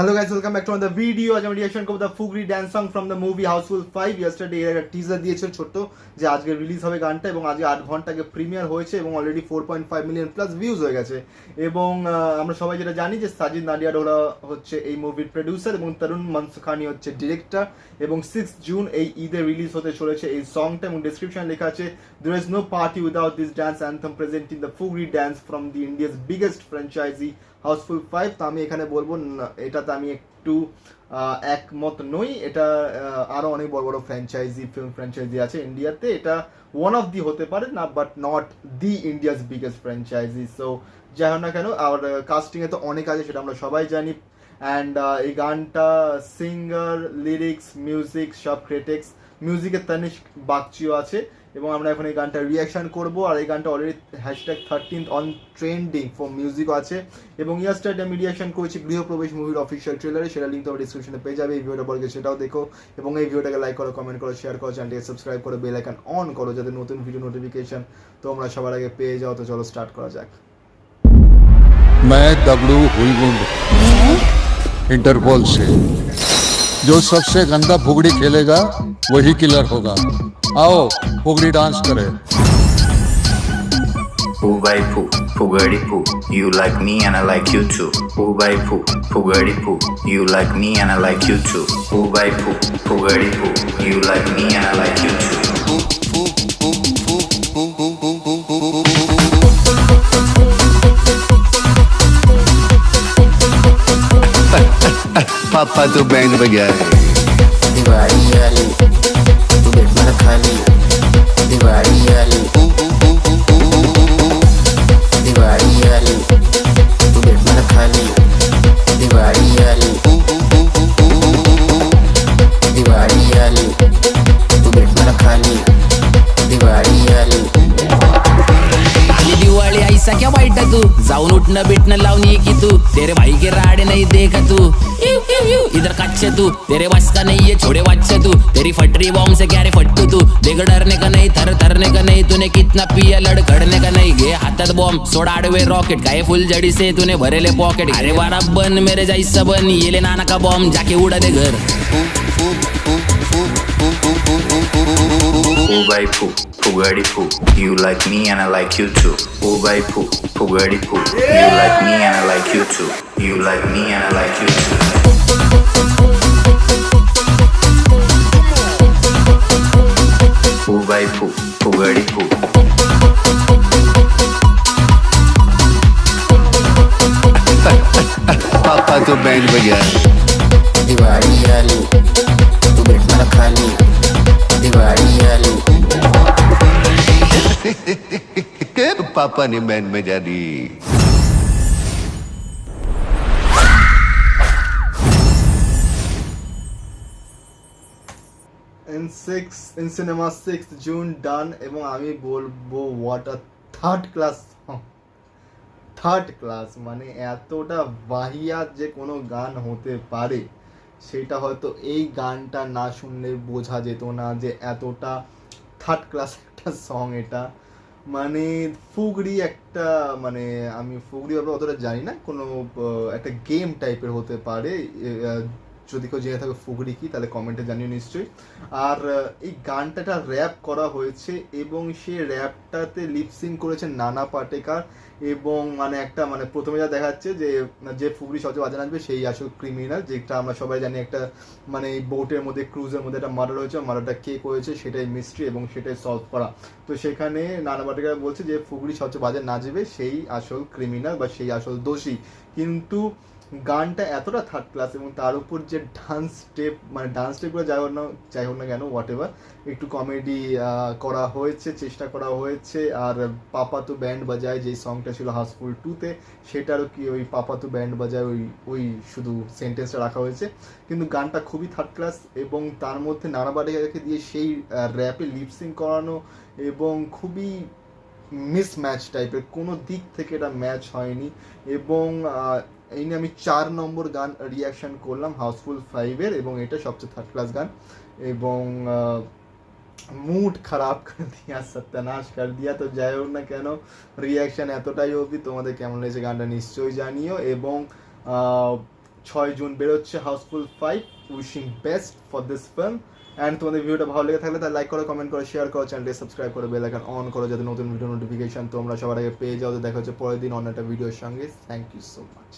Hello guys, welcome back to another video. আজ আমি reaction করব the Phoogdi dance song from the movie Housefull 5। Yesterday এর একটা টিজার দিয়েছিল ছোট্ট যে আজকে রিলিজ হবে গানটা, এবং আজকে 8 ঘন্টা আগে প্রিমিয়ার হয়েছে এবং অলরেডি 4.5 মিলিয়ন প্লাস ভিউজ হয়ে গেছে। এবং আমরা সবাই যেটা জানি যে সাজিদ নাডিয়াডোরা হচ্ছে এই মুভির প্রোডিউসার এবং তরুণ মনসুখানি হচ্ছে ডিরেক্টর। এবং 6 জুন এই ঈদে রিলিজ হতে চলেছে এই সংটা। এবং ডেসক্রিপশন লেখা আছে there is no party without this dance anthem presenting the Phoogdi dance from the India's biggest franchisee Housefull 5। তো আমি এখানে বলবো এটাতে আমি একটু একমত নই। এটা আরো অনেক বড় বড় ফিল্ম ফ্র্যাঞ্চাইজি আছে ইন্ডিয়াতে, এটা ওয়ান অফ দি হতে পারে না, but not the India's biggest franchise. So যাই হোক না কেন, আর কাস্টিং এ তো অনেক আছে, সেটা আমরা সবাই জানি। অ্যান্ড এই গানটা সিঙ্গার, লিরিক্স, মিউজিক সব ক্রিটিক্স, মিউজিকে তনিষ্ক বাগচিও আছে। এবং আমরা এখন এই গানটা রিয়াকশন করব। আর এই গানটা অলরেডি #13 অন ট্রেন্ডিং ফর মিউজিকও আছে। এবং ইয়াস্টারডে আমি রিয়াকশন করেছি গৃহপ্রবেশ মুভির অফিসিয়াল ট্রেলারে, সেটা লিঙ্ক তোমার ডিসক্রিপশনে পেয়ে যাবে। এই ভিডিওটা বলকে সেটাও দেখো, এবং এই ভিডিওটাকে লাইক করো, কমেন্ট করো, শেয়ার করো, চ্যানেলটাকে সাবস্ক্রাইব করো, বেল আইকন অন করো যাতে নতুন ভিডিও নোটিফিকেশন তোমরা সবার আগে পেয়ে যাও। তো চলো স্টার্ট করা যাক। मैं दगड़ू हुईगुंड इंटरपोल से, जो सबसे गंदा फुगड़ी खेलेगा वही किलर होगा। आओ फुगड़ी डांस करे। Poo by poo, Pugadi poo. You like me and I like you too. Poo by poo, Pugadi poo. You like me and I like you too. Poo by poo, Pugadi poo. You like me and I like you too. पापा तो band बजा है। दिवाली वाली तू बेट मर खाली, दिवाली वाली दिवाली वाली तू बेट मर खाली, दिवाली वाली दिवाली वाली तू बेट मर खाली, दिवाली वाली। आली दिवाळी ऐसा क्या वाईट तू जाऊन उठणं बिटणं लावून ये की तू तेरे भाई के राडे नहीं देखा तू इधर कच्चे तू तेरे बस का नहीं ये छोड़े बच्चे तू तेरी फटरी बॉम्ब से क्या रे फट्टू तू देख डरने का नहीं थर थरने का नहीं तूने कितना पिया लड़खड़ने का नहीं गे हाथत बॉम्ब सोड़ा आडवे रॉकेट गाये फुल जड़ी से तूने भरेले पॉकेट अरे वारा बन मेरे जैसा बन ये ले नाना का बॉम्ब जाके उड़ा दे घर। Poo by poo, Pugadi poo. You like me and I like you too. Poo by poo, Pugadi poo. You like me and I like you too. You like me and I like you too. Poo by poo, Pugadi poo. पापा तो band बजा है। दिवाली वाली तू बेट मर खाली, दिवाली वाली पापा ने बैंड बजा दी। in cinema 6 জুন ডান। এবং আমি বলবো হোয়াট আ থার্ড ক্লাস, মানে এতটা বাহিয়াত যে কোনো গান হতে পারে সেটা হয়তো এই গানটা না শুনলে বোঝা যেত না যে এতটা থার্ড ক্লাস একটা সং এটা। মানে ফুগড়ি একটা, মানে আমি ফুগড়ি ব্যাপারে অতটা জানি না, কোনো একটা গেম টাইপের হতে পারে। যদি কেউ জেনে থাকে ফুগড়ি কি, তাহলে কমেন্টে জানিও নিশ্চয়ই। আর এই গানটাটা র্যাপ করা হয়েছে এবং সেই র্যাপটাতে লিপসিং করেছে নানা পাটেকার। এবং মানে একটা, মানে প্রথমে যা দেখাচ্ছে যে ফুগড়ি সবচেয়ে বাজে নাচবে সেই আসল ক্রিমিনাল, যেটা আমরা সবাই জানি একটা মানে বোটের মধ্যে, ক্রুজের মধ্যে একটা মার্ডার হয়েছে, মার্ডারটা কে করেছে সেটাই মিস্ট্রি এবং সেটাই সলভ করা। তো সেখানে নানা পাটেকার বলছে যে ফুগড়ি সবচেয়ে বাজে নাচবে সেই আসল ক্রিমিনাল বা সেই আসল দোষী। কিন্তু গানটা এতটা থার্ড ক্লাস এবং তার উপর যে ডান্স স্টেপগুলো যাই হোক না কেন, হোয়াট এভার, একটু কমেডি করা হয়েছে, চেষ্টা করা হয়েছে। আর পাপা তো ব্যান্ড বাজায় যেই সংটা ছিল হাউসফুল 2-তে, সেটারও কি ওই পাপা তো ব্যান্ড বাজায় ওই শুধু সেন্টেন্সটা রাখা হয়েছে। কিন্তু গানটা খুবই থার্ড ক্লাস এবং তার মধ্যে নানা পাটেকারকে দিয়ে সেই র্যাপে লিপসিং করানো এবং খুবই মিসম্যাচ টাইপের, কোনো দিক থেকে এটা ম্যাচ হয়নি। এবং এই নিয়ে আমি 4 নম্বর গান রিয়াকশন করলাম হাউসফুল 5-এর, এবং এটা সবচেয়ে থার্ড ক্লাস গান এবং मूड खराब कर दिया, सत्यानाश कर दिया। तो যাই হোক না কেন, রিয়াকশন এতটাই অবধি। তোমাদের কেমন লেগেছে গানটা নিশ্চয়ই জানিও। এবং 6 জুন বেরোচ্ছে Housefull 5। Wishing best for this film. And তোমাদের ভিডিওটা ভালো লেগে থাকলে তাহলে লাইক করো, কমেন্ট করো, শেয়ার করো, চ্যানেলটি সাবস্ক্রাইব করো, বেল আইকন অন করো যাতে নতুন ভিডিও নোটিফিকেশন তোমরা সবার আগে পেয়ে যাও। তো দেখা হচ্ছে পরের দিন অন্য একটা ভিডিওর সঙ্গে। Thank you so much.